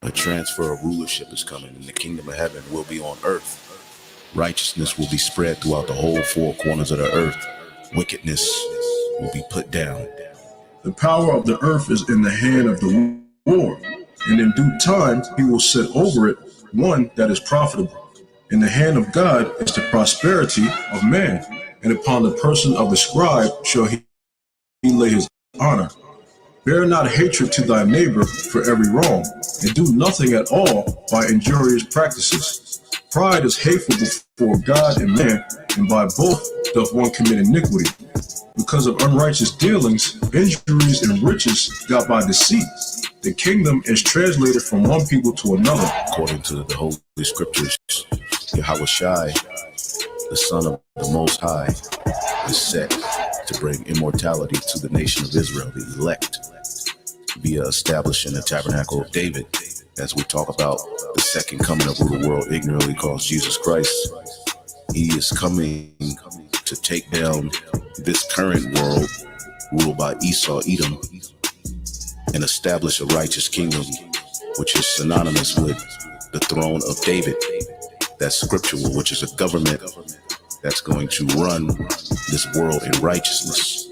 A transfer of rulership is coming, and the kingdom of heaven will be on earth. Righteousness will be spread throughout the whole four corners of the earth. Wickedness will be put down. The power of the earth is in the hand of the Lord, and in due time he will set over it one that is profitable. In the hand of God is the prosperity of man, and upon the person of the scribe shall he lay his honor. Bear not hatred to thy neighbor for every wrong, and do nothing at all by injurious practices. Pride is hateful before God and man, and by both doth one commit iniquity. Because of unrighteous dealings, injuries, and riches got by deceit, the kingdom is translated from one people to another. According to the Holy Scriptures, Yahweh Shai, the Son of the Most High, is set to bring immortality to the nation of Israel, the elect, via establishing the tabernacle of David, as we talk about the second coming of who the world ignorantly calls Jesus Christ. He is coming to take down this current world ruled by Esau, Edom, and establish a righteous kingdom, which is synonymous with the throne of David. That's scriptural, which is a government that's going to run this world in righteousness.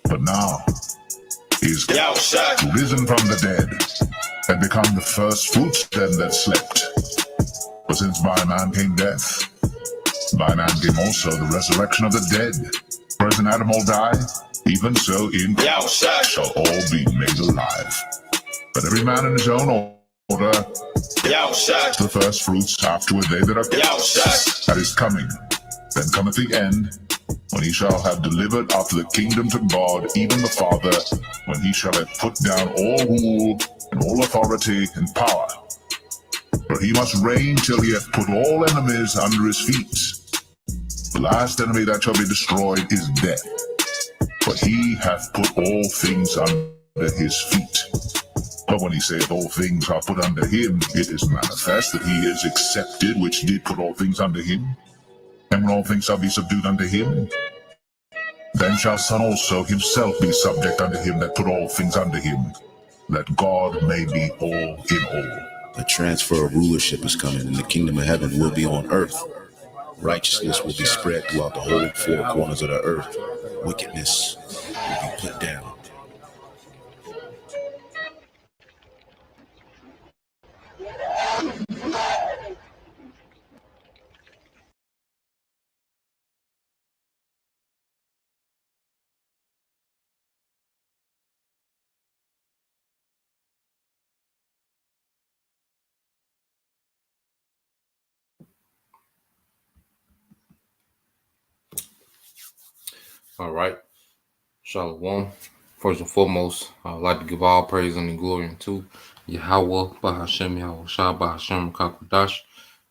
But now he is risen from the dead and become the first fruits them that slept. For since by man came death, by man came also the resurrection of the dead. For as in Adam all die, even so in Christ shall all be made alive. But every man in his own order, the first fruits, afterward they that are at his coming. Then cometh the end, when he shall have delivered up the kingdom to God, even the Father, when he shall have put down all rule and all authority and power. For he must reign till he hath put all enemies under his feet. The last enemy that shall be destroyed is death, but he hath put all things under his feet. But when he saith all things are put under him, it is manifest that he is accepted which did put all things under him. And when all things shall be subdued unto him, then shall Son also himself be subject unto him that put all things under him, that God may be all in all. A transfer of rulership is coming, and the kingdom of heaven will be on earth. Righteousness will be spread throughout the whole four corners of the earth. Wickedness will be put down. All right. Shalom. First and foremost, I would like to give all praise and glory unto Yahweh, Bahashem, Yahweh Shah, Bahashem, Kakodash.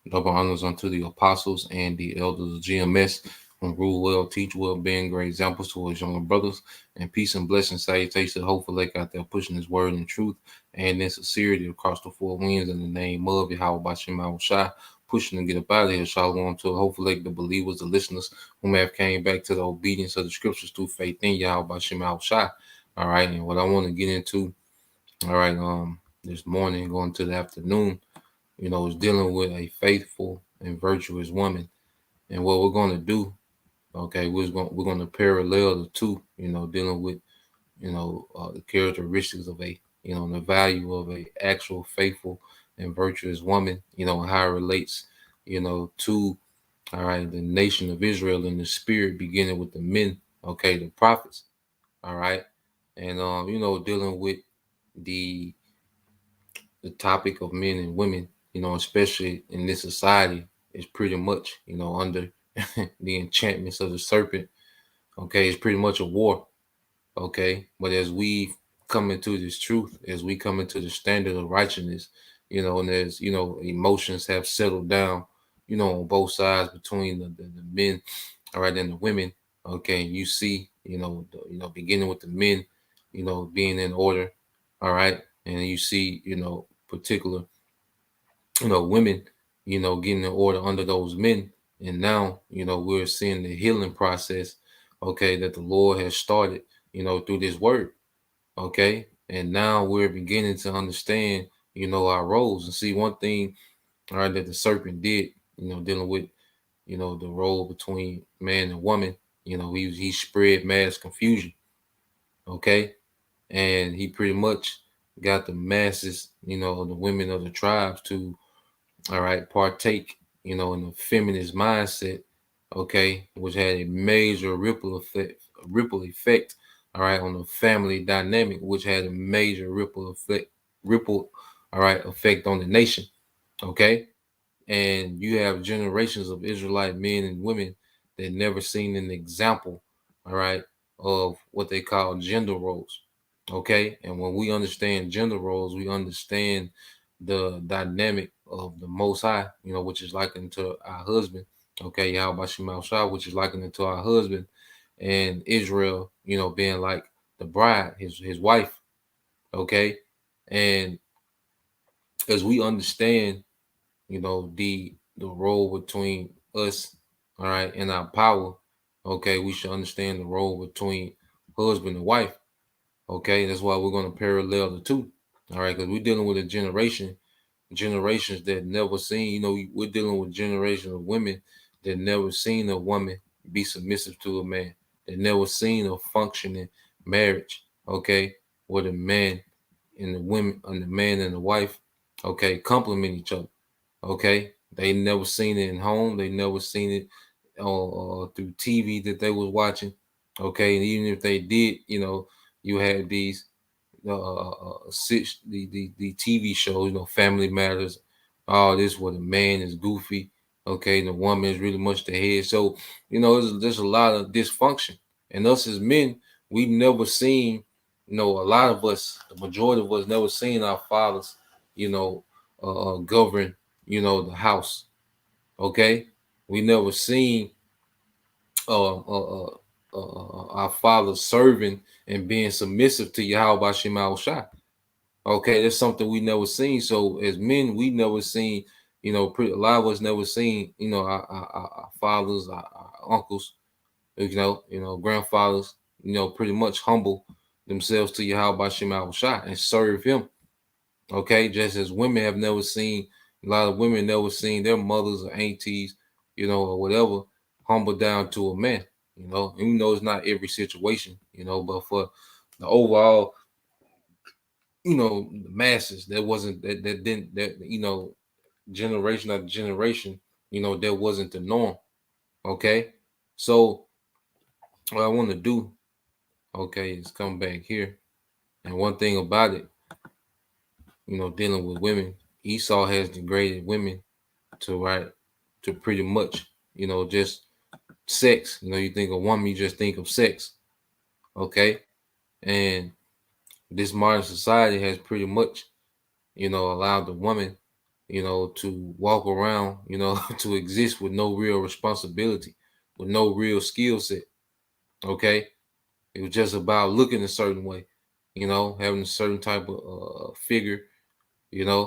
Double honors unto the apostles and the elders of GMS, who rule well, teach well, being great examples to his younger brothers. And peace and blessing, salutation, hopefully out there pushing his word in truth and in sincerity across the four winds in the name of Yahweh, Bahashem, Yahweh Shah, pushing to get up out of here. Shalom to hopefully the believers, the listeners who may have came back to the obedience of the scriptures through faith in Yahweh Bashem Yahweh Shai. All right, and what I want to get into, all right, this morning going to the afternoon, is dealing with a faithful and virtuous woman. And what we're going to do, okay, we're going to parallel the two, dealing with, the characteristics of the value of a actual faithful and virtuous woman, and how it relates, to, all right, the nation of Israel in the spirit, beginning with the men, okay, the prophets, all right, and dealing with the topic of men and women, especially in this society, is pretty much, under the enchantments of the serpent. Okay, it's pretty much a war. Okay, but as we come into this truth, as we come into the standard of righteousness, and as emotions have settled down, on both sides between the men, all right, and the women. Okay, you see, beginning with the men, being in order, all right, and you see, particular, women, getting in order under those men, and now, we're seeing the healing process, okay, that the Lord has started, through this word. Okay. And now we're beginning to understand, our roles. And see, one thing, all right, that the serpent did, dealing with, the role between man and woman, he spread mass confusion, okay? And he pretty much got the masses, the women of the tribes to, all right, partake, in the feminist mindset, okay, which had a major ripple effect, all right, on the family dynamic, which had a major ripple, all right, effect on the nation, okay. And you have generations of Israelite men and women that never seen an example, all right, of what they call gender roles. Okay. And when we understand gender roles, we understand the dynamic of the most high, which is likened to our husband. Okay, Yahweh Shema Shah, which is likened to our husband, and Israel, being like the bride, his wife. Okay. And as we understand the role between us, all right, and our power, okay, we should understand the role between husband and wife, okay. That's why we're going to parallel the two, all right, because we're dealing with a generations that never seen, we're dealing with generations of women that never seen a woman be submissive to a man, that never seen a functioning marriage, okay, where the man and the women and the man and the wife, okay, complement each other. Okay, they never seen it in home. They never seen it through TV that they was watching. Okay, and even if they did, you had these the TV shows, Family Matters. All this where the man is goofy. Okay, and the woman is really much the head. So there's a lot of dysfunction, and us as men, we never seen. A lot of us, the majority of us, never seen our fathers, govern the house. Okay, we never seen our father serving and being submissive to Yahweh Shema Shai. Okay, that's something we never seen. So as men, we never seen, a lot of us never seen, our fathers, our uncles, grandfathers, pretty much humble themselves to Yahweh Shema Shai and serve him. Okay, just as women have never seen, a lot of women never seen their mothers or aunties, or whatever, humble down to a man, and it's not every situation, but for the overall, the masses, that wasn't that didn't that generation after generation, that wasn't the norm. Okay, so what I want to do, okay, is come back here, and one thing about it, dealing with women, Esau has degraded women to pretty much, just sex. You think of woman, you just think of sex. Okay. And this modern society has pretty much, allowed the woman, to walk around, to exist with no real responsibility, with no real skill set. Okay. It was just about looking a certain way, having a certain type of figure, a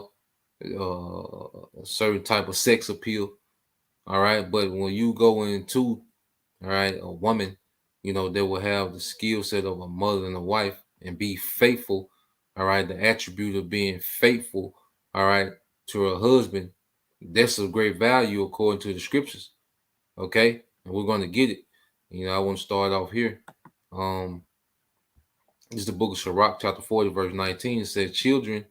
certain type of sex appeal. All right. But when you go into, all right, a woman, that will have the skill set of a mother and a wife and be faithful, all right, the attribute of being faithful, all right, to her husband, that's of great value according to the scriptures. Okay. And we're going to get it. I want to start off here. This is the book of Sirach, chapter 40, verse 19. It says, children,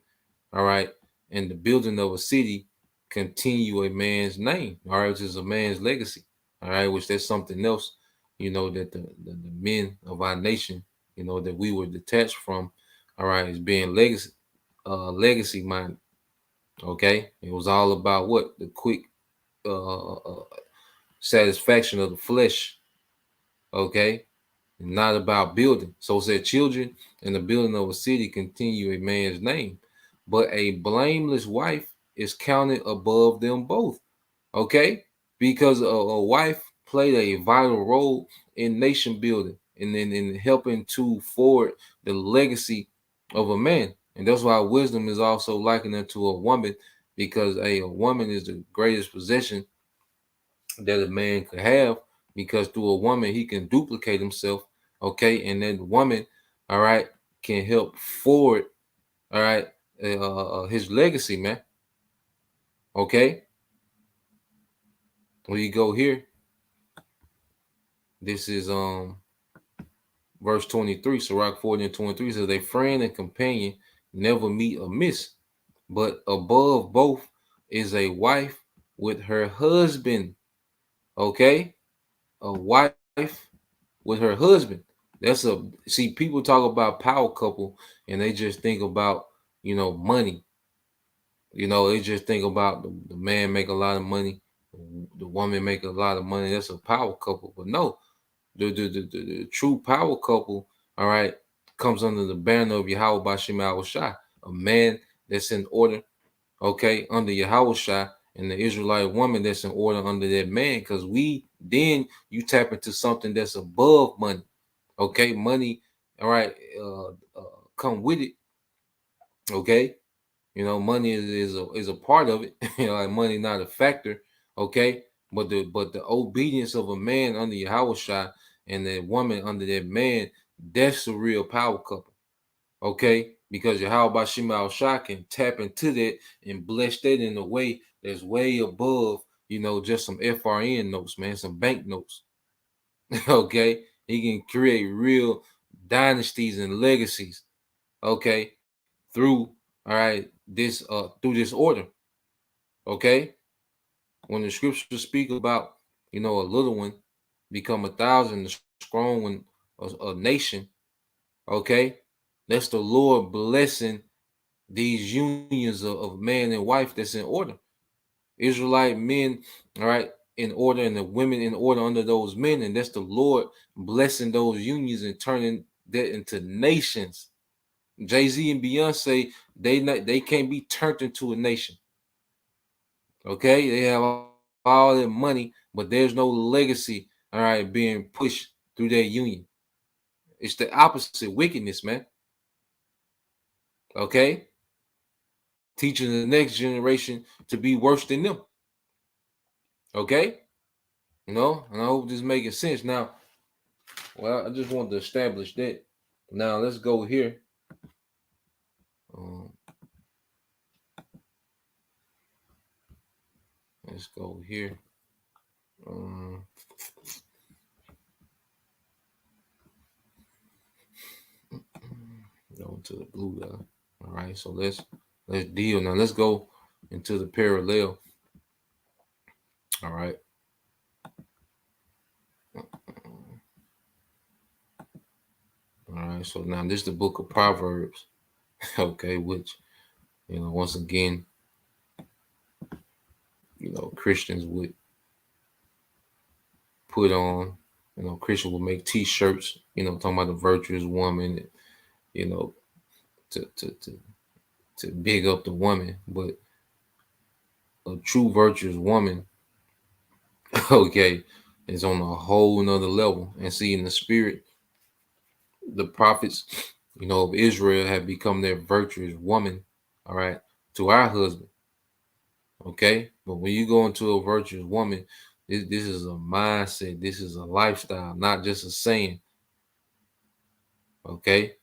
all right, and the building of a city continue a man's name, all right, which is a man's legacy, all right, which that's something else, that the men of our nation, that we were detached from, all right, is being legacy minded. Okay, it was all about what the quick satisfaction of the flesh. Okay, not about building. So it said, children and the building of a city continue a man's name, but a blameless wife is counted above them both. Okay, because a wife played a vital role in nation building and then in helping to forward the legacy of a man. And that's why wisdom is also likened unto a woman, because a woman is the greatest possession that a man could have, because through a woman he can duplicate himself. Okay, and then the woman, all right, can help forward, all right, his legacy, man. Okay, when you go here, this is verse 23. Sirach 40 and 23 says, "A friend and companion never meet amiss, but above both is a wife with her husband." Okay, a wife with her husband. That's a see. People talk about power couple, and they just think about money. They just think about the man make a lot of money, the woman make a lot of money. That's a power couple. But no, the true power couple, all right, comes under the banner of Yahweh Bashim Al Shai, a man that's in order, okay, under Yahweh Shai, and the Israelite woman that's in order under that man, because then you tap into something that's above money, okay, money, all right, come with it, okay. Money is a part of it. Like money not a factor, okay. But the obedience of a man under Yahweh Shai and the woman under that man, that's a real power couple, okay. Because Yahweh Bashim Al Shai can tap into that and bless that in a way that's way above, just some FRN notes, man, some bank notes, okay. He can create real dynasties and legacies, okay, through through this order, okay. When the scriptures speak about a little one become 1,000, a strong one a nation, okay, that's the Lord blessing these unions of man and wife that's in order. Israelite men, all right, in order, and the women in order under those men, and that's the Lord blessing those unions and turning that into nations. Jay-Z and Beyonce, they can't be turned into a nation. Okay, they have all that money, but there's no legacy, all right, being pushed through their union. It's the opposite wickedness, man. Okay, teaching the next generation to be worse than them. Okay, and I hope this is making sense. Now, well, I just wanted to establish that. Now let's go here. Um, let's go here. Um, go to the blue there. All right, so let's deal now. Let's go into the parallel. All right. All right. So now this is the book of Proverbs. Okay, which once again, Christians would put on. Christians would make T-shirts. Talking about the virtuous woman. You know, to big up the woman, but a true virtuous woman, okay, is on a whole nother level. And see, in the spirit, the prophets, of Israel have become their virtuous woman, all right, to our husband, okay. But when you go into a virtuous woman, this is a mindset, this is a lifestyle, not just a saying, okay.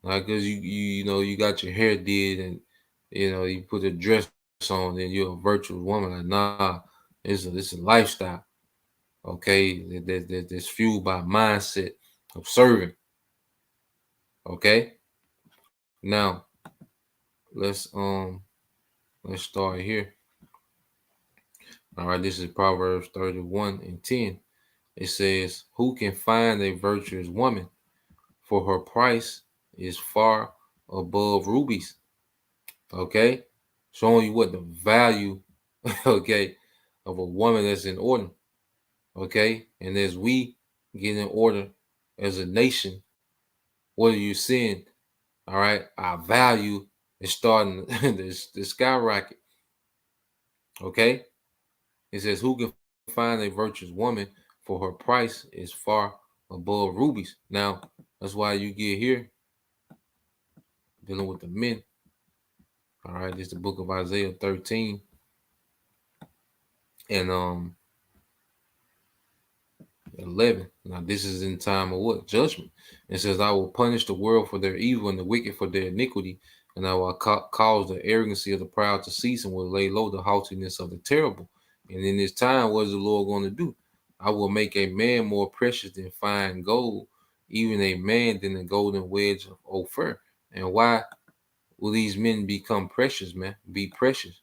Like, because you got your hair did, and you put a dress on, and you're a virtuous woman. Like, nah, this is a lifestyle, okay, that's fueled by mindset of serving, okay. Now let's let's start here. All right, this is Proverbs 31 and 10. It says, "Who can find a virtuous woman? For her price is far above rubies." Okay, showing you what the value, okay, of a woman that's in order. Okay, and as we get in order as a nation, what are you seeing? All right, our value is starting to skyrocket. Okay, it says, "Who can find a virtuous woman? For her price is far above rubies." Now, that's why you get here dealing with the men. All right, this is the book of Isaiah 13, and 11. Now, this is in time of what? Judgment. It says, I will punish the world for their evil and the wicked for their iniquity, and I will cause the arrogancy of the proud to cease and will lay low the haughtiness of the terrible. And in this time, what is the Lord going to do? I will make a man more precious than fine gold, even a man than the golden wedge of Ophir. And why will these men become precious, man? Be precious,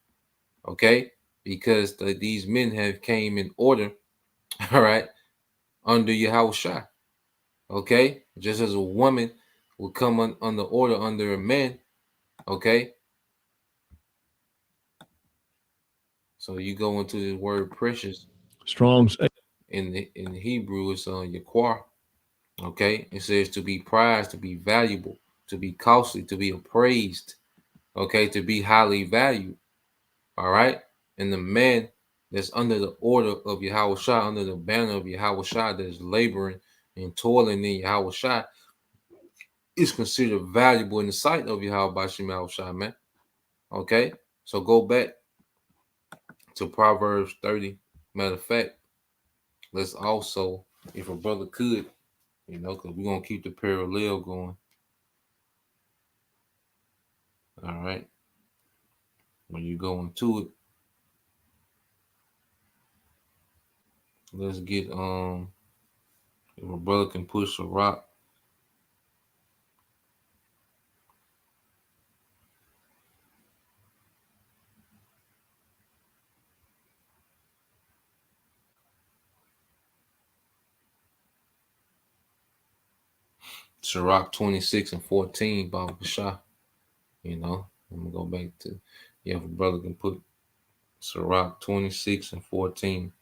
okay? Because these men have came in order, all right, under Yahweh. Okay, just as a woman will come under order under a man. Okay, so you go into the word precious Strong's in Hebrew, it's yaquar. Okay, it says to be prized, to be valuable, to be costly, to be appraised. Okay, to be highly valued. All right, and the man that's under the order of Yahweh Shai, under the banner of Yahweh Shai, that is laboring and toiling in Yahweh Shai, is considered valuable in the sight of Yahweh Bashim Yahweh Shai, man. Okay, so go back to Proverbs 30. Matter of fact, let's also, if a brother could, because we're going to keep the parallel going. All right, when you go into it, let's get, if a brother can push a rock. Sirach 26 and 14, Baba Shah. I'm going to go back to, if a brother can put Sirach 26 and 14.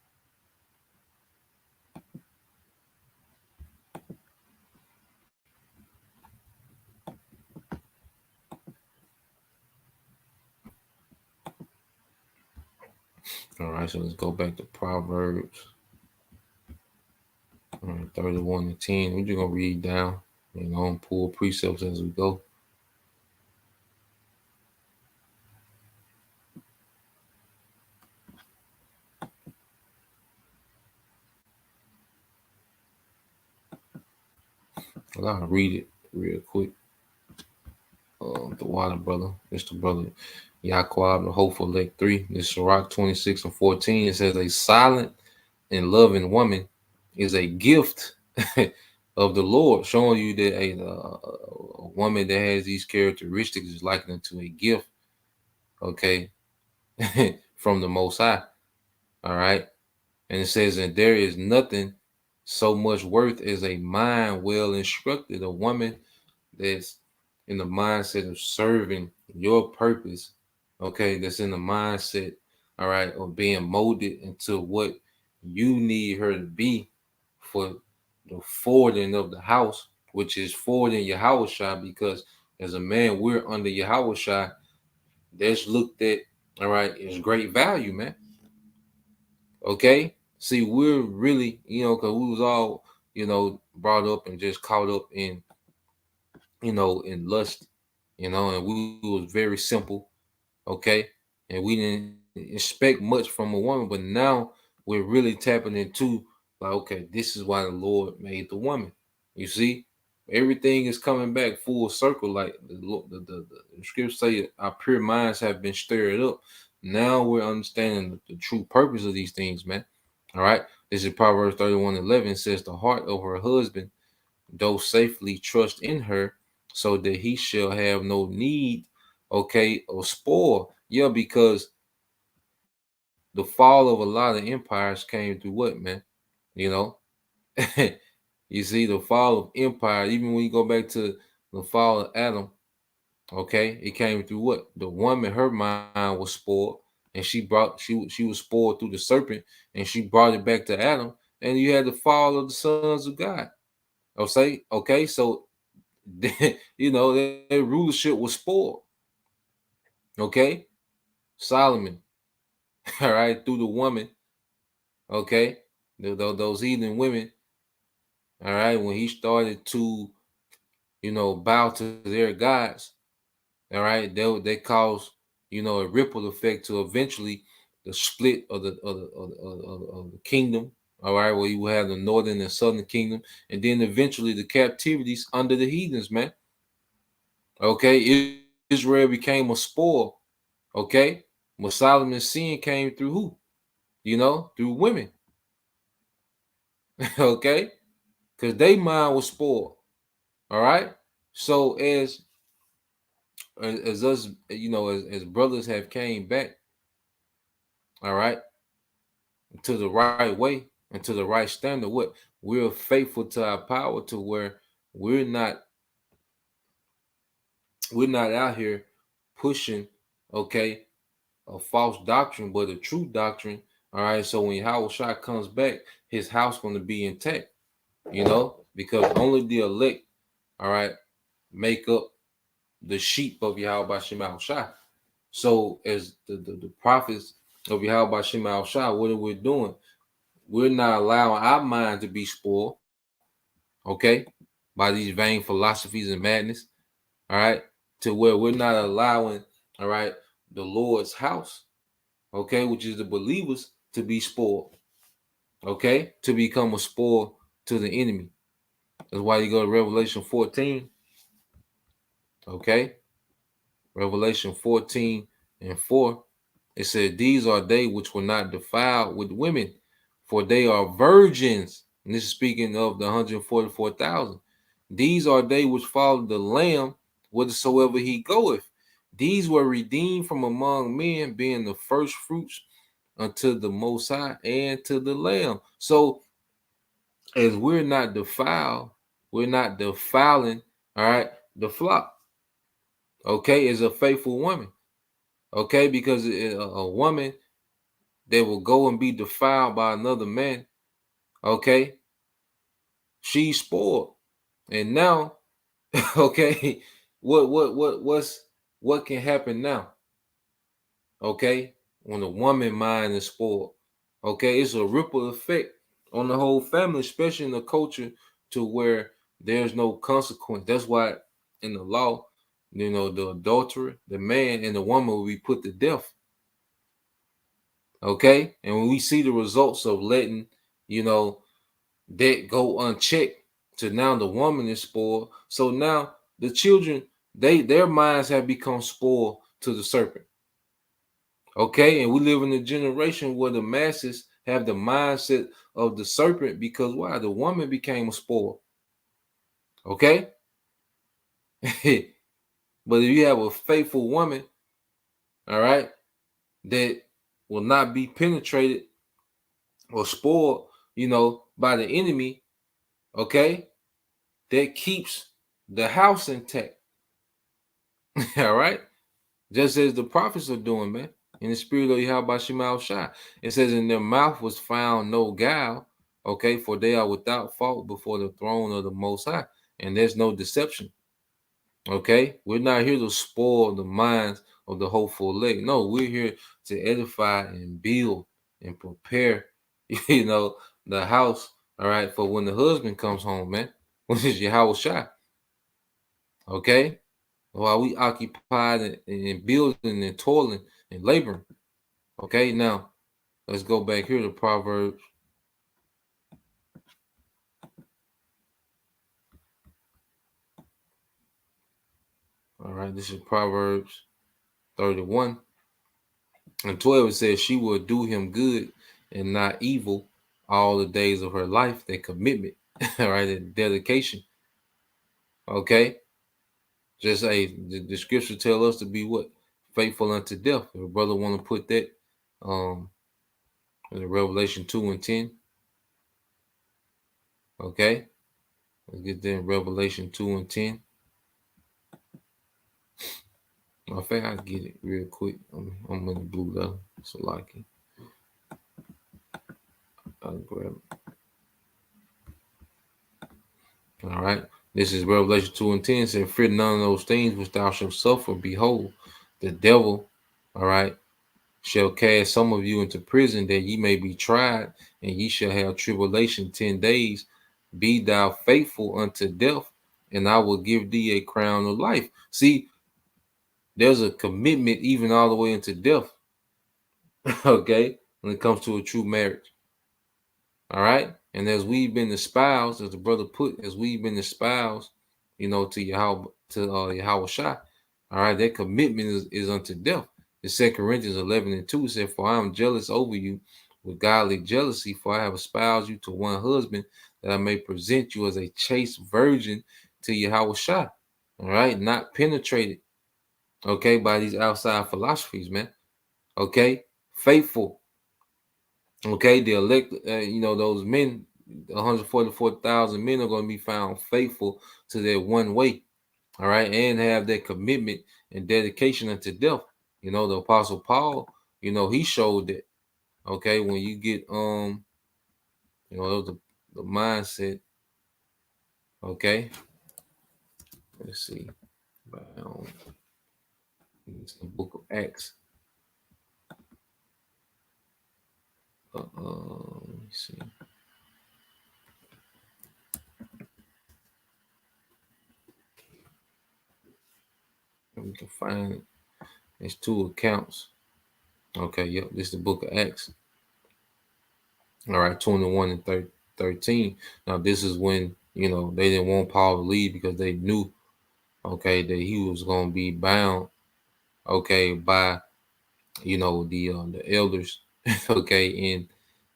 All right, so let's go back to Proverbs 31 and 10. We're just going to read down, and pull precepts as we go. I gotta read it real quick. The water brother, it's the brother Yaquab, the hopeful elect 3. This Sirach 26 and 14. It says, a silent and loving woman is a gift of the Lord, showing you that a woman that has these characteristics is likened to a gift, okay, from the Most High. All right. And it says, and there is nothing so much worth as a mind well instructed, a woman that's in the mindset of serving your purpose, okay, that's in the mindset, all right, of being molded into what you need her to be for the forwarding of the house, which is forwarding Yahweh Shai, because as a man, we're under Yahweh Shai. That's looked at, all right, is great value, man. Okay? See, we're really, because we was all, brought up and just caught up in, in lust, and we was very simple, okay? And we didn't expect much from a woman, but now we're really tapping into, like, okay, this is why the Lord made the woman. You see, everything is coming back full circle, like the scriptures say, our pure minds have been stirred up. Now we're understanding the true purpose of these things, man. All right, this is Proverbs 31:11. Says, the heart of her husband though safely trust in her, so that he shall have no need, okay, of spoil. Yeah, because the fall of a lot of empires came through what, man? You know, you see, the fall of empire, even when you go back to the fall of Adam, okay, it came through what? The woman, her mind was spoiled, and she was spoiled through the serpent, and she brought it back to Adam, and you had the fall of the sons of God. Okay, so their rulership was spoiled. Okay, Solomon, all right, through the woman. Okay, those heathen women. All right, when he started to, bow to their gods. All right, they caused, a ripple effect to eventually the split of the kingdom. All right, well, you will have the northern and southern kingdom, and then eventually the captivities under the heathens, man. Okay, Israel became a spoil. Okay, when Solomon's sin came through who? Through women. Okay, because they mind was spoiled. All right, so as us, as brothers have came back, all right, to the right way and to the right standard, what we're faithful to our power to where we're not we're not out here pushing, okay, a false doctrine, but a true doctrine. All right. So when Yahweh Shai comes back, his house going to be intact, because only the elect, all right, make up the sheep of Yahweh Shai Shai. So as the prophets of Yahweh Shai Shai, what are we doing? We're not allowing our mind to be spoiled, okay, by these vain philosophies and madness, all right, to where we're not allowing, all right, the Lord's house, okay, which is the believers, to be spoiled, okay, to become a spoil to the enemy. That's why you go to Revelation 14, okay, Revelation 14 and 4. It said, "These are they which were not defiled with women, for they are virgins." And this is speaking of the 144,000. "These are they which follow the Lamb whithersoever he goeth. These were redeemed from among men, being the first fruits unto the Most High and to the Lamb." So, as we're not defiled, we're not defiling, all right, the flock, okay, is a faithful woman, okay, because a woman that will go and be defiled by another man, okay, she's spoiled. And now, okay, what can happen now? Okay, when a woman mind is spoiled, okay, it's a ripple effect on the whole family, especially in the culture to where there's no consequence. That's why in the law, the adulterer, the man and the woman will be put to death. Okay, and when we see the results of letting, that go unchecked, to now the woman is spoiled. So now the children, their minds have become spoiled to the serpent. Okay, and we live in a generation where the masses have the mindset of the serpent because why? The woman became a spoil. Okay, but if you have a faithful woman, all right, that will not be penetrated or spoiled, by the enemy, okay, that keeps the house intact. All right, just as the prophets are doing, man. In the spirit of Yahweh Shemal Shai, it says, "In their mouth was found no guile." Okay, for they are without fault before the throne of the Most High, and there's no deception. Okay, we're not here to spoil the minds of the hopeful elect. No, we're here to edify and build and prepare, the house. All right, for when the husband comes home, man, which is Yahweh Shai. Okay, while we occupied and building and toiling and laboring. Okay, now let's go back here to Proverbs. All right, this is Proverbs 31 and 12. It says, "She will do him good and not evil all the days of her life." That commitment, all right, that dedication. Okay, just the scripture tell us to be what? Faithful unto death. If a brother want to put that in Revelation 2 and 10. Okay, let's get there in Revelation 2 and 10. I think I get it real quick. I'm in the blue though, so like it. I'll grab it. All right. This is Revelation 2 and 10. Said, "Fear none of those things which thou shalt suffer. Behold, the devil, all right, shall cast some of you into prison that ye may be tried, and ye shall have tribulation 10 days. Be thou faithful unto death, and I will give thee a crown of life." See, there's a commitment even all the way into death. Okay, when it comes to a true marriage. All right. And as we've been espoused, as the brother put, as we've been espoused, to Yahweh, to Yahweh Shai, all right, that commitment is unto death. The 2 Corinthians 11:2 said, "For I am jealous over you with godly jealousy, for I have espoused you to one husband, that I may present you as a chaste virgin to Yahweh Shai." All right, not penetrated, okay, by these outside philosophies, man. Okay, faithful. Okay, the elect, those men, 144,000 men are going to be found faithful to their one way. All right, and have that commitment and dedication unto death. The Apostle Paul, he showed that. Okay, when you get the mindset. Okay, let's see. It's the book of Acts. Let me see. We can find it. There's two accounts. Okay, yep, this is the book of Acts. All right, 21 and 13. Now, this is when, they didn't want Paul to leave because they knew, okay, that he was going to be bound, okay, by, the elders, okay,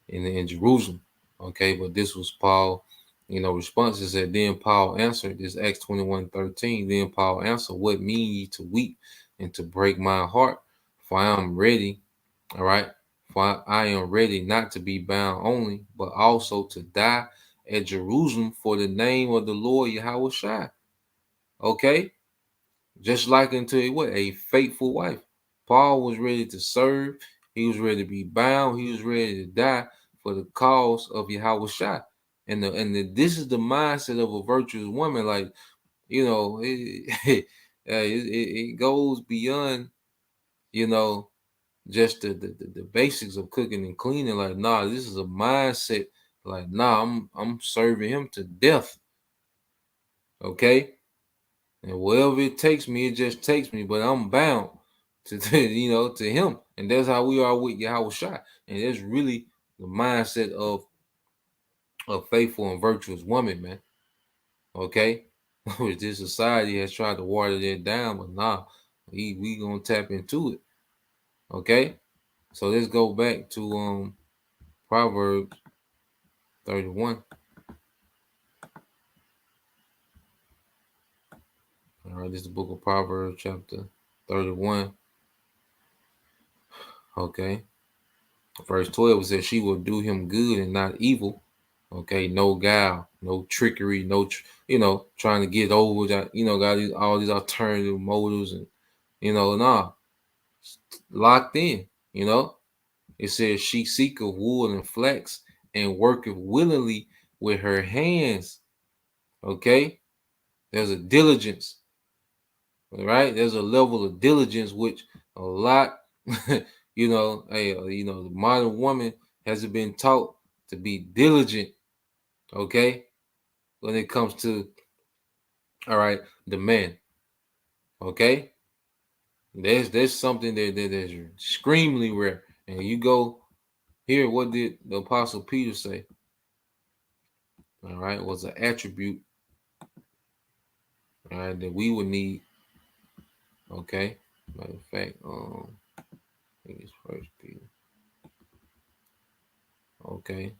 in Jerusalem. Okay, but this was Paul, responses that then Paul answered, this Acts 21:13. Then Paul answered, "What mean ye to weep and to break my heart? For I am ready, all right, for I am ready not to be bound only, but also to die at Jerusalem for the name of the Lord Yahweh Shai." Okay, just like unto a faithful wife. Paul was ready to serve. He was ready to be bound. He was ready to die for the cause of Yahweh Shai. This is the mindset of a virtuous woman. Like, it goes beyond, just the basics of cooking and cleaning. Like, nah, this is a mindset. Like, nah, I'm serving him to death. Okay. And wherever it takes me, it just takes me. But I'm bound to him. And that's how we are with Yahweh Shai. And that's really the mindset of a faithful and virtuous woman, man. Okay? Which this society has tried to water that down, but nah, we gonna tap into it. Okay? So let's go back to Proverbs 31. All right, this is the book of Proverbs, chapter 31. Okay. Verse 12 says, "She will do him good and not evil." Okay, no guile, no trickery, no, trying to get over that, got all these alternative motives and, nah, locked in, It says, "She seeketh wool and flax and worketh willingly with her hands." Okay, there's a diligence, right? There's a level of diligence which a lot, the modern woman hasn't been taught to be diligent. Okay, when it comes to, all right, the man. Okay, there's something that is extremely rare, and you go here. What did the Apostle Peter say? All right, was an attribute, all right, that we would need. Okay, matter of fact, I think it's First Peter. Okay,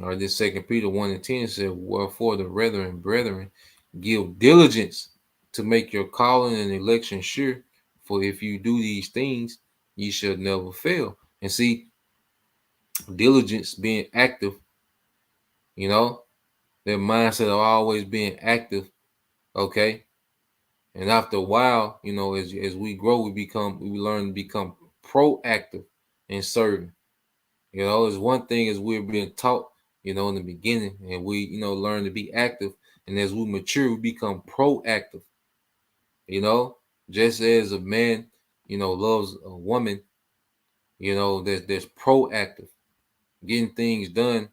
all right, this Second Peter 1:10 said, "Wherefore the brethren, give diligence to make your calling and election sure. For if you do these things, ye shall never fail." And see, diligence, being active, their mindset of always being active. Okay, and after a while, as we grow, we learn to become proactive in serving. It's one thing as we're being taught, in the beginning, and we, learn to be active, and as we mature, we become proactive. Just as a man, loves a woman, that's proactive, getting things done.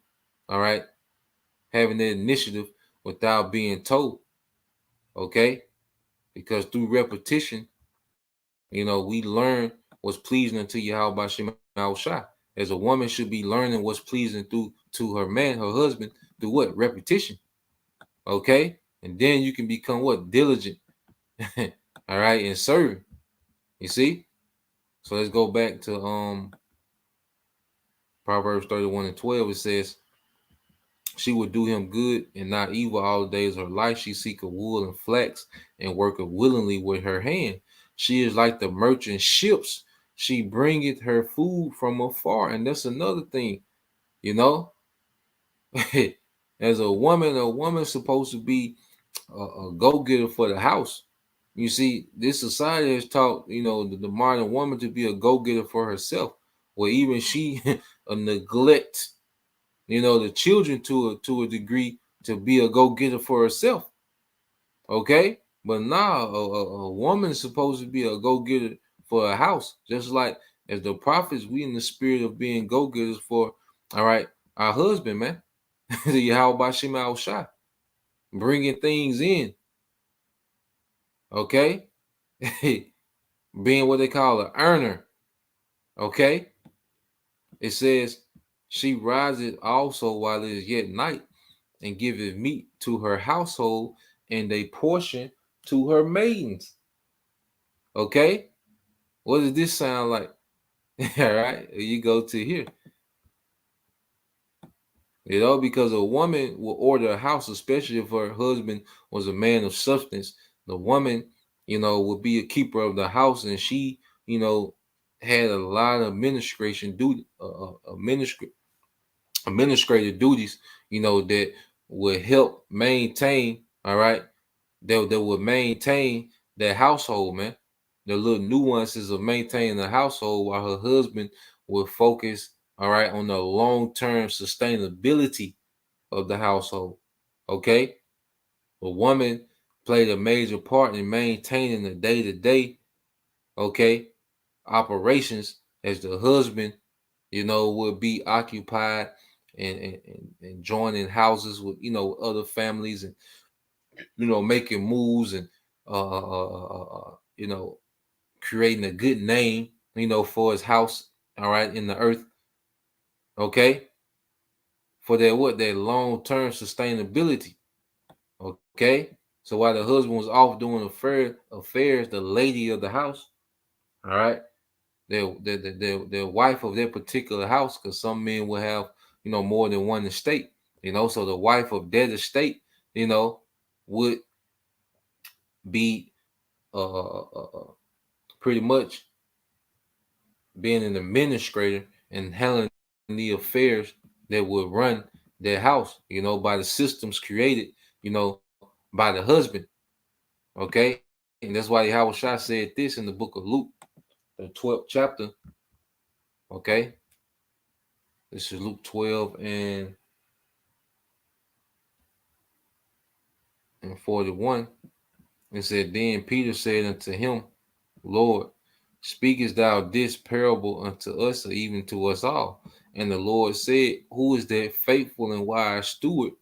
All right, having the initiative without being told. Okay, because through repetition, we learn what's pleasing unto Yahweh Shem Shai. as a woman should be learning what's pleasing through to her man, her husband, through what? Repetition. Okay? And then you can become what? Diligent. All right, and serving. You see? So let's go back to Proverbs 31 and 12. It says, she will do him good and not evil all the days of her life. She seeketh wool and flax and worketh willingly with her hand. She is like the merchant ships. She bringeth her food from afar. And that's another thing, you know. As a woman's supposed to be a go-getter for the house. You see, this society has taught, the modern woman to be a go-getter for herself, where even she neglect, the children to a degree to be a go-getter for herself. Okay? But now a woman is supposed to be a go-getter for a house, just like as the prophets, we in the spirit of being go-getters for, all right, our husband, man. The Yahweh Bashim Al Shah, bringing things in, okay? Being what they call an earner, okay? It says, she rises also while it is yet night and giveth meat to her household and a portion to her maidens, okay? What does this sound like? All right, you go to here. Because a woman will order a house, especially if her husband was a man of substance. The woman, would be a keeper of the house, and she, had a lot of administration duty, administrative duties, that would help maintain. All right, that would maintain that household, man. The little nuances of maintaining the household, while her husband would focus, all right, on the long-term sustainability of the household. Okay, a woman played a major part in maintaining the day-to-day, okay, operations, as the husband, would be occupied and joining houses with, other families, and making moves, and creating a good name, for his house, all right, in the earth. Okay, for their long-term sustainability. Okay, so while the husband was off doing affairs, the lady of the house, all right, their wife of their particular house, because some men will have, more than one estate, so the wife of that estate, would be pretty much being an administrator and handling the affairs that would run their house, by the systems created, by the husband. Okay, and that's why Yahweh Shah said this in the book of Luke, the 12th chapter. Okay, this is Luke 12 and 41. It said, then Peter said unto him, Lord, speakest thou this parable unto us, or even to us all? And the Lord said, who is that faithful and wise steward,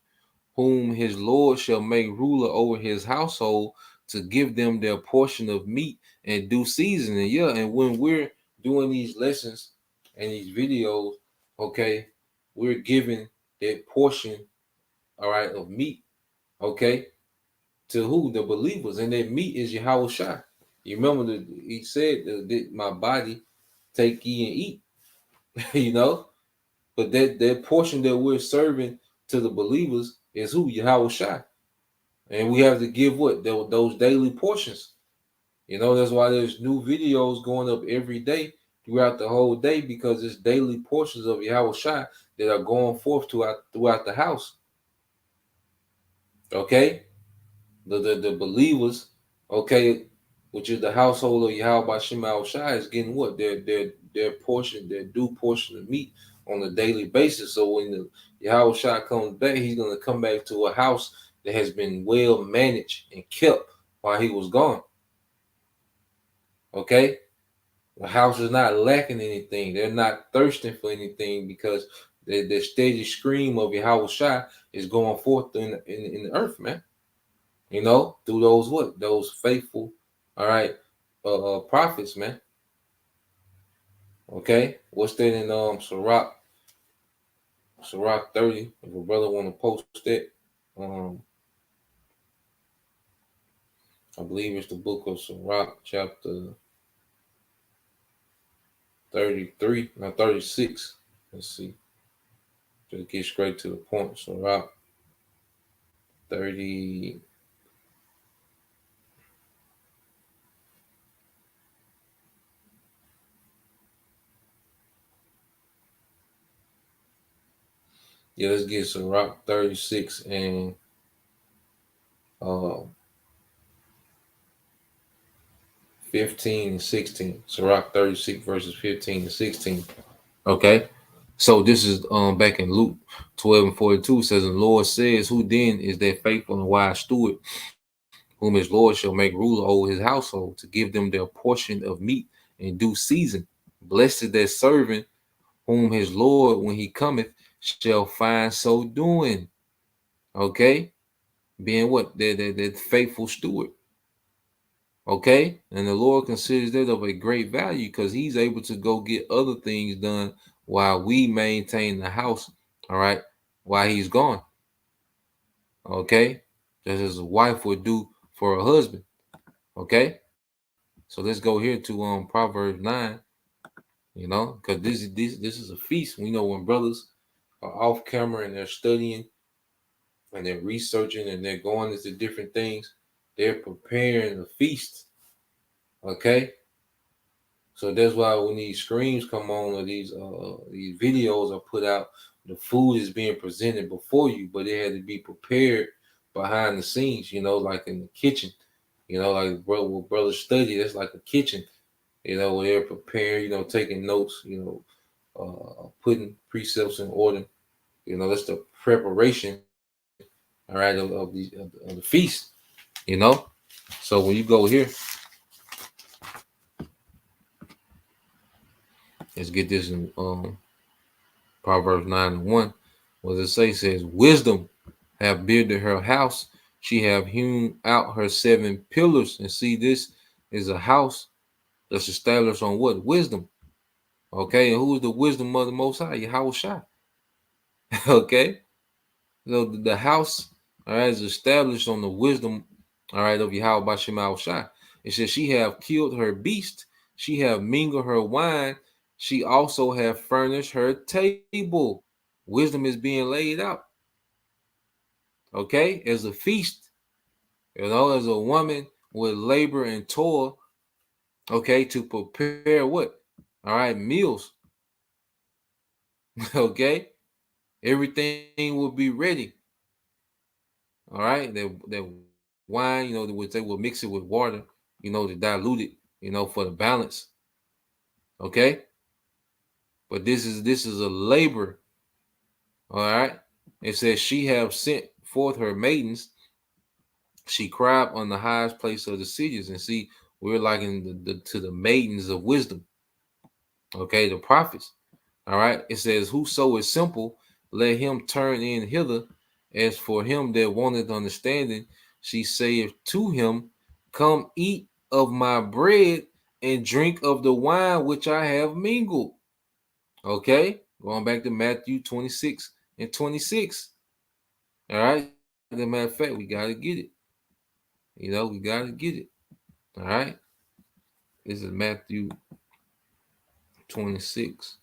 whom his Lord shall make ruler over his household, to give them their portion of meat in due season? And yeah, and when we're doing these lessons and these videos, okay, we're giving that portion, all right, of meat, okay, to who? The believers. And that meat is Yahweh Shai. You remember that he said that my body take ye and eat, but that portion that we're serving to the believers is who? Yahweh Shai. And we have to give what? Those daily portions. That's why there's new videos going up every day throughout the whole day, because it's daily portions of Yahweh Shai that are going forth throughout the house. Okay? The believers, okay, which is the household of Yahweh Shema Shai, is getting what? Their portion, their due portion of meat on a daily basis. So when the Yahweh Shai comes back, he's going to come back to a house that has been well managed and kept while he was gone. Okay? The house is not lacking anything. They're not thirsting for anything, because the steady scream of Yahweh Shai is going forth in the earth, man. Through those faithful, all right, prophets, man. Okay, what's that in Sirach 30? If a brother want to post it, um, I believe it's the book of Sirach, chapter 33, not 36. Let's see. Just get straight to the point. Sirach 30. Yeah, let's get Sirach 36 and uh 15 and 16. Sirach 36 verses 15 and 16. Okay. So this is back in Luke 12 and 42 says, and the Lord says, who then is that faithful and wise steward, whom his Lord shall make ruler over his household, to give them their portion of meat in due season. Blessed is that servant whom his Lord, when he cometh, shall find so doing. Okay, being what? That faithful steward. Okay, and the Lord considers that of a great value because he's able to go get other things done while we maintain the house. All right, while he's gone. Okay, just as a wife would do for a husband. Okay, so let's go here to Proverbs 9. Because this is a feast. We know when brothers are off camera and they're studying and they're researching and they're going into different things, they're preparing a feast. Okay, so that's why when these screens come on or these videos are put out, the food is being presented before you, but it had to be prepared behind the scenes. Like in the kitchen. Like what brothers study, that's like a kitchen. Where they're preparing, taking notes, putting precepts in order. That's the preparation, all right, of the feast. You know, so when you go here, let's get this in Proverbs 9 and 1. What does it say? It says, wisdom have builded her house. She have hewn out her 7 pillars. And see, this is a house that's established on what? Wisdom. Okay, and who is the wisdom of the Most High? Yahweh Shai. Okay, so the house, all right, is established on the wisdom, all right, of Yahweh Bashim Shai. It says she have killed her beast, she have mingled her wine, she also have furnished her table. Wisdom is being laid out, okay, as a feast, as a woman with labor and toil, okay, to prepare what? All right, meals, okay, everything will be ready. All right, that wine, which they will mix it with water, to dilute it, for the balance. Okay, but this is a labor. All right, it says she have sent forth her maidens. She cried on the highest place of the cities, and see, we're like in to the maidens of wisdom. Okay, the prophets. All right, it says, whoso is simple, let him turn in hither. As for him that wanteth understanding, she saith to him, come eat of my bread and drink of the wine which I have mingled. Okay, going back to Matthew 26 and 26. All right, as a matter of fact, we got to get it. We got to get it. All right, this is Matthew 26.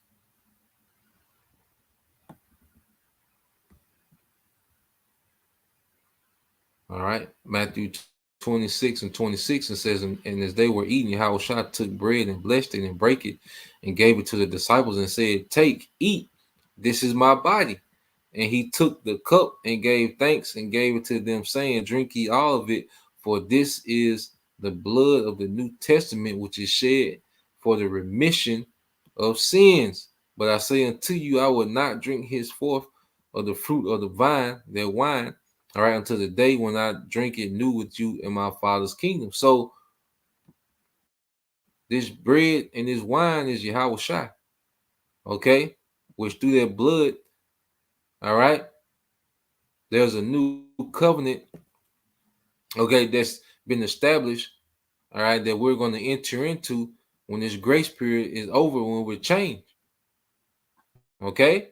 All right, Matthew 26 and 26, and says, and as they were eating, Yahushua took bread and blessed it and brake it and gave it to the disciples and said, take, eat, this is my body. And he took the cup and gave thanks and gave it to them, saying, drink ye all of it, for this is the blood of the New Testament, which is shed for the remission of sins. But I say unto you, I will not drink henceforth of the fruit of the vine, their wine, all right, until the day when I drink it new with you in my Father's kingdom. So this bread and this wine is Yahweh Shai, okay, which through their blood, all right, there's a new covenant, okay, that's been established, all right, that we're going to enter into, when this grace period is over, when we're changed. Okay?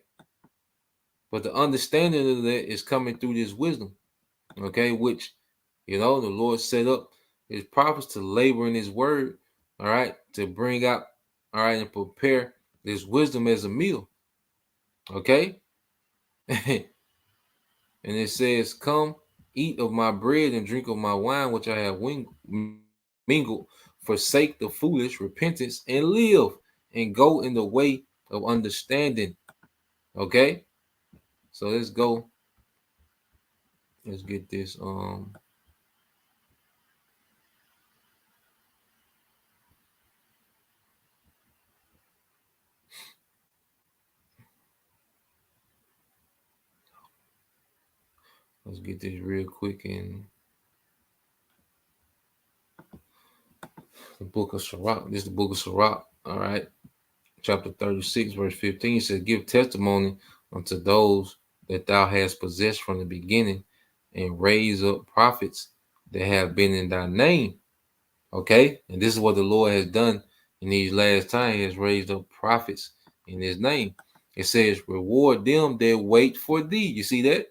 But the understanding of that is coming through this wisdom. Okay, which the Lord set up his prophets to labor in his word, all right, to bring out, all right, and prepare this wisdom as a meal. Okay. And it says, come eat of my bread and drink of my wine, which I have mingled, forsake the foolish repentance and live and go in the way of understanding. Okay, so let's go. Let's get this. Let's get this real quick in the book of Sirach. This is the book of Sirach. All right, chapter 36, verse 15 says, give testimony unto those that thou hast possessed from the beginning, and raise up prophets that have been in thy name. Okay, and this is what the Lord has done in these last times. He has raised up prophets in his name. It says, reward them that wait for thee. You see that?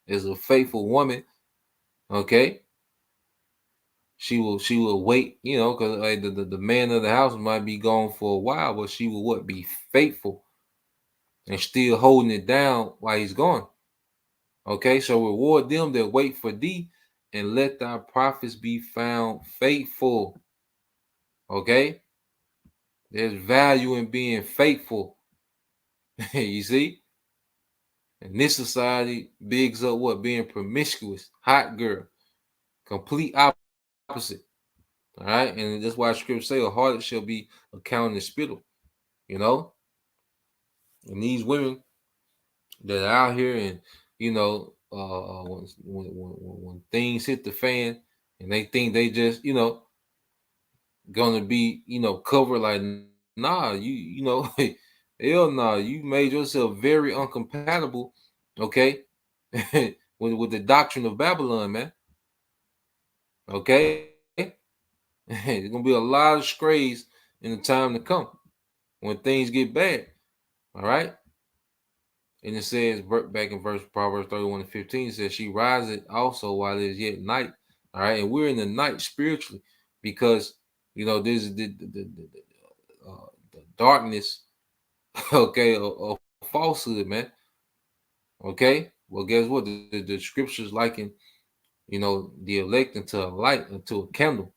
As a faithful woman, okay, she will wait, because like the man of the house might be gone for a while, but she will be faithful and still holding it down while he's gone. Okay, so reward them that wait for thee, and let thy prophets be found faithful. Okay, there's value in being faithful. You see, and this society bigs up what? Being promiscuous, hot girl, complete opposite. All right, and that's why scripture say a harlot shall be accounted as spittle. You know, and these women that are out here, and when things hit the fan, and they think they just gonna be covered, like, nah, hell nah, you made yourself very uncompatible, okay, with the doctrine of Babylon, man. Okay. There's gonna be a lot of strays in the time to come when things get bad. All right. And it says back in verse Proverbs 31:15, it says, she rises also while it is yet night. All right. And we're in the night spiritually, because this is the darkness, okay, of falsehood, man. Okay. Well, guess what? The scriptures liken, the elect into a light, into a candle.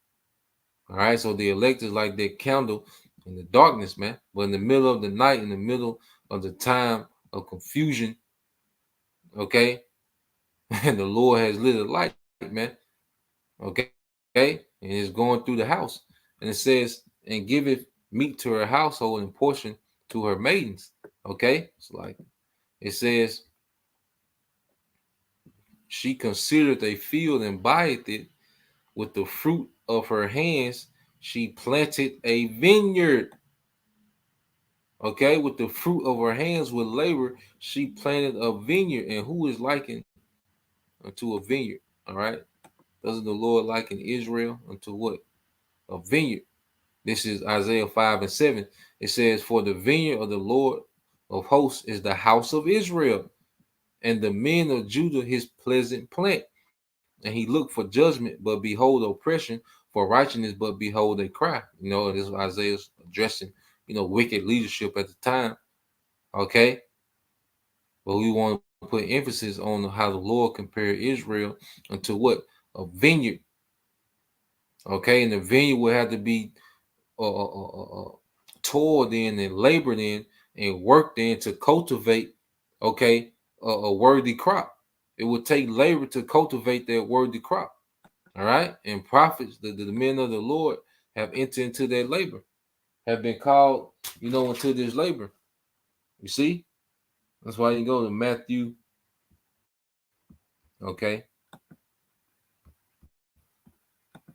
All right. So the elect is like that candle in the darkness, man. But in the middle of the night, in the middle of the time of confusion, okay, and the Lord has lit a light, man. Okay. And it's going through the house. And it says, and giveth meat to her household and portion to her maidens. Okay. It's like it says, she considereth a field and buyeth it. With the fruit of her hands, she planted a vineyard. Okay, with the fruit of her hands, with labor, she planted a vineyard. And who is likened unto a vineyard? All right. Doesn't the Lord liken Israel unto what? A vineyard. This is Isaiah 5:7. It says, for the vineyard of the Lord of hosts is the house of Israel, and the men of Judah his pleasant plant. And he looked for judgment, but behold oppression, for righteousness, but behold a cry. This is Isaiah's addressing, wicked leadership at the time. Okay. But we want to put emphasis on how the Lord compared Israel unto what? A vineyard. Okay. And the vineyard will have to be toiled in and labored in and worked in to cultivate, okay, a worthy crop. It would take labor to cultivate that worthy crop. All right. And prophets, the men of the Lord, have entered into that labor, have been called, into this labor. You see? That's why you go to Matthew, okay,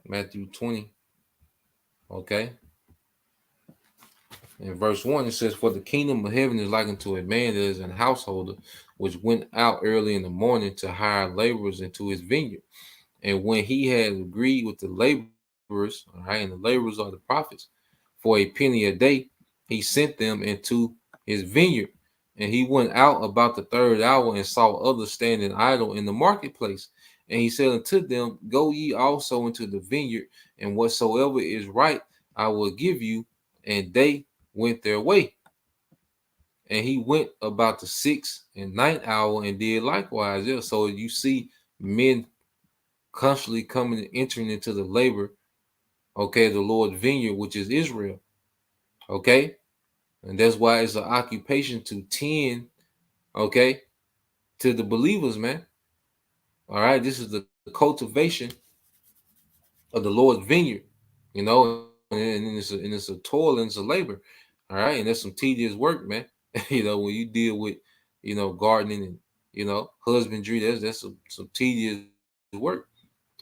Matthew 20, okay. In verse 1, it says, for the kingdom of heaven is like unto a man that is an householder, which went out early in the morning to hire laborers into his vineyard. And when he had agreed with the laborers, all right, and the laborers are the prophets, for a penny a day, he sent them into his vineyard. And he went out about the third hour and saw others standing idle in the marketplace. And he said unto them, Go ye also into the vineyard, and whatsoever is right I will give you. And they went their way. And he went about the sixth and ninth hour and did likewise. Yeah. So you see men constantly coming and entering into the labor, okay, the Lord's vineyard, which is Israel. Okay. And that's why it's an occupation to tend, okay, to the believers, man. All right. This is the cultivation of the Lord's vineyard, you know, and it's a toil and it's a labor. All right. And there's some tedious work, man. When you deal with, gardening and, husbandry, that's some tedious work.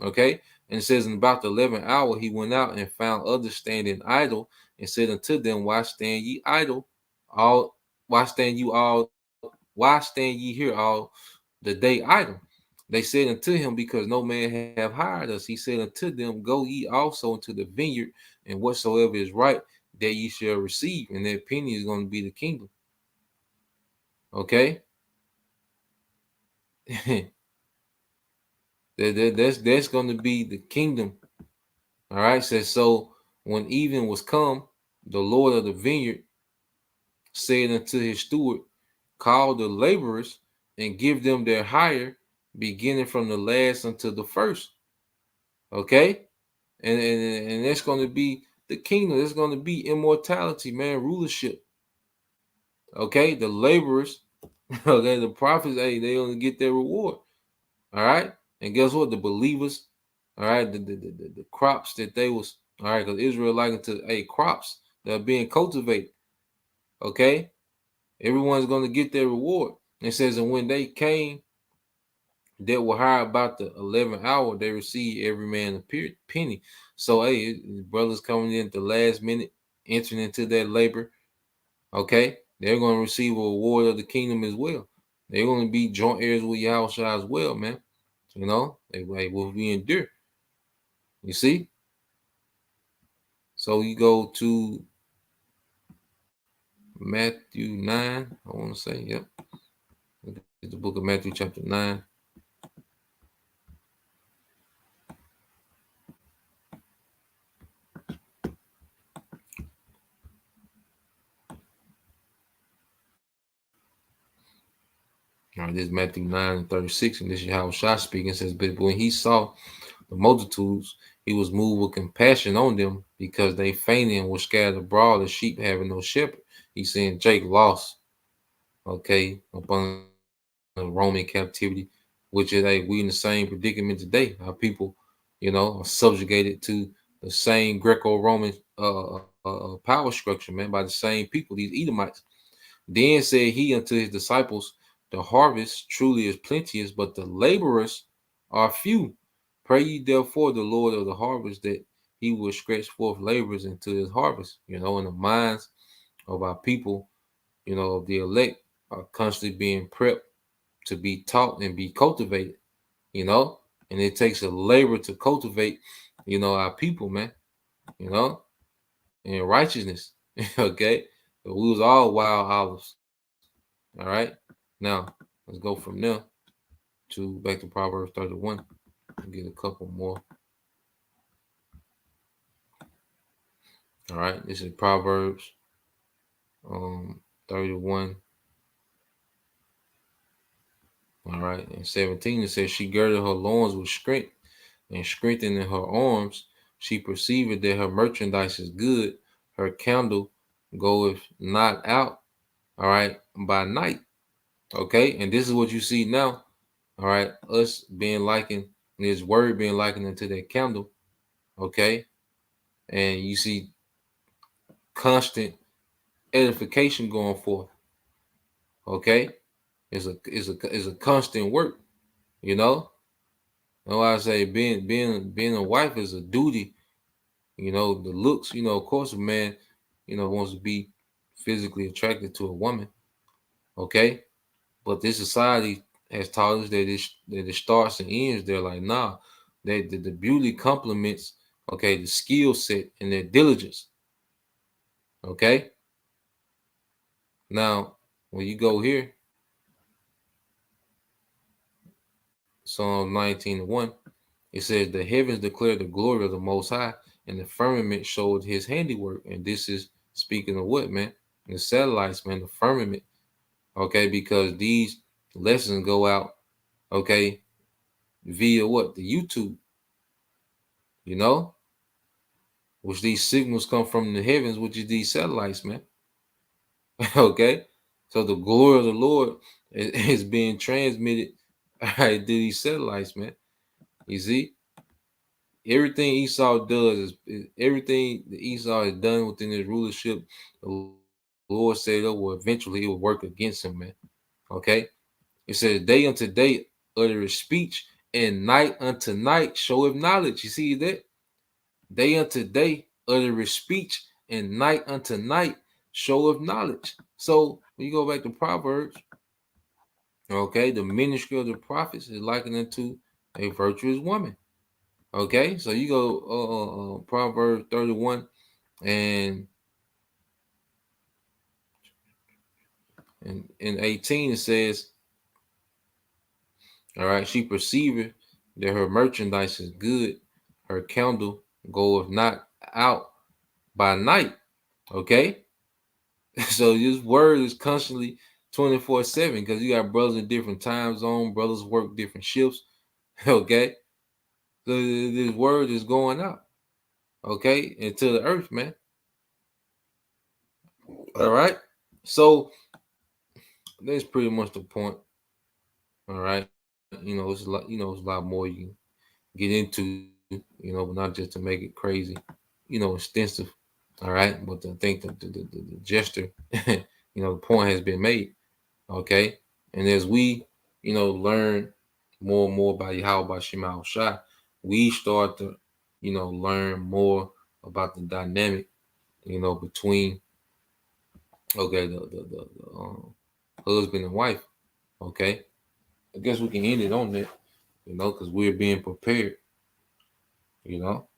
Okay. And it says, in about the 11th hour, he went out and found others standing idle and said unto them, Why stand ye idle? All why stand you all why stand ye here all the day idle? They said unto him, Because no man have hired us. He said unto them, Go ye also into the vineyard, and whatsoever is right, that ye shall receive. And their penny is going to be the kingdom. Okay. that's going to be the kingdom. All right. Says, so when even was come, the Lord of the vineyard said unto his steward, Call the laborers and give them their hire, beginning from the last unto the first. Okay. And that's going to be the kingdom. There's going to be immortality, man, rulership. Okay. The laborers, okay, the prophets, hey, they only get their reward. All right. And guess what? The believers, all right, the crops that they was, all right, because Israel likened to crops that are being cultivated. Okay. Everyone's going to get their reward. It says, and when they came that were hired about the 11th hour, they received every man a penny. So, brothers coming in at the last minute, entering into that labor, okay, they're going to receive a reward of the kingdom as well. They're going to be joint heirs with Yahushua as well, man. They will be endure. You see? So you go to Matthew 9, I want to say, yep. It's the book of Matthew chapter 9. All right, this is Matthew 9 and 36, and this is how Shah speaking. It says, But when he saw the multitudes, he was moved with compassion on them, because they fainted and were scattered abroad as sheep having no shepherd. He's saying Jake lost, okay, upon the Roman captivity, which is we in the same predicament today. Our people, are subjugated to the same Greco-Roman power structure, man, by the same people, these Edomites. Then said he unto his disciples, The harvest truly is plenteous, but the laborers are few. Pray ye therefore the Lord of the harvest that he will stretch forth laborers into his harvest. In the minds of our people, of the elect, are constantly being prepped to be taught and be cultivated, and it takes a labor to cultivate, our people, man, in righteousness. Okay. But we was all wild olives. All right. Now let's go from there to back to Proverbs 31. I'll get a couple more. All right. This is Proverbs 31. All right. And 17, it says, She girded her loins with strength, and strengthening her arms, she perceived that her merchandise is good. Her candle goeth not out, all right, by night. Okay. And this is what you see now. All right. Us being likened, this word being likened into that candle. Okay. And you see constant edification going forth. Okay. It's a constant work, you know. That's why I say being a wife is a duty. The looks, of course, a man, wants to be physically attracted to a woman. Okay. But this society has taught us that it starts and ends. They're like, nah, the beauty complements, okay, the skill set and their diligence. Okay. Now, when you go here, Psalm 19:1, it says, "The heavens declare the glory of the Most High, and the firmament showed his handiwork." And this is speaking of what, man? The satellites, man, the firmament. Okay, because these lessons go out, okay, via what? The YouTube, you know, which these signals come from the heavens, which is these satellites, man. Okay, so the glory of the Lord is being transmitted to these satellites, man. You see, everything Esau does is everything that Esau has done within his rulership. The Lord said, "Oh, well, eventually it will work against him, man." Okay, it says, "Day unto day utter his speech, and night unto night showeth knowledge." You see that? Day unto day utter his speech, and night unto night showeth knowledge. So when you go back to Proverbs, okay, the ministry of the prophets is likened unto a virtuous woman. Okay, so you go Proverbs 31 and in 18 it says, all right, she perceiveth that her merchandise is good, her candle goeth not out by night. Okay, so this word is constantly 24/7 because you got brothers in different time zone, brothers work different shifts. Okay, so this word is going out, okay, into the earth, man. All right, so that's pretty much the point. All right, it's a lot, it's a lot more you can get into, but not just to make it crazy, extensive. All right, but I think the gesture, the point has been made. Okay, and as we, learn more and more about Yahweh Shema Shai, we start to, learn more about the dynamic, between okay the husband and wife. Okay, I guess we can end it on that, because we're being prepared. You know,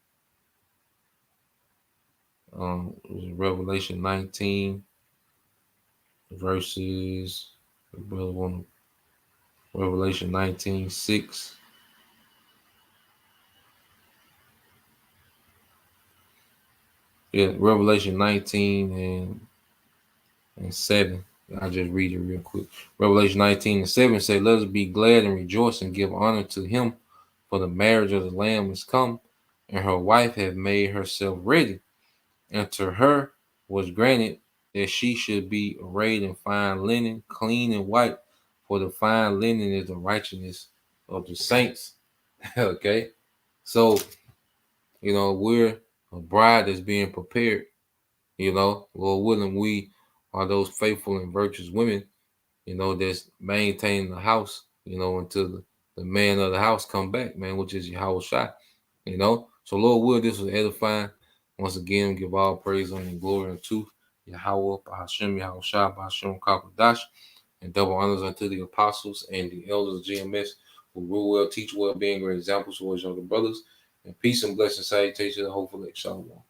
Revelation 19 verses. Brother one, Revelation 19:6. Yeah, Revelation 19 and 7. I'll just read it real quick. Revelation 19:7 say, "Let us be glad and rejoice and give honor to him, for the marriage of the Lamb is come, and her wife hath made herself ready. And to her was granted that she should be arrayed in fine linen, clean and white, for the fine linen is the righteousness of the saints." Okay, so we're a bride that's being prepared. Lord willing, we are those faithful and virtuous women, that's maintaining the house, until the man of the house come back, man, which is Yahweh Shai. So Lord will, this was edifying. Once again, give all praise and glory unto Yahweh, Bahashem, Yahweh Shai, Bahashem, Kakadash, and double honors unto the apostles and the elders of GMS who rule well, teach well, being great examples towards younger brothers. And peace and blessing, salutation, hopefully, shalom.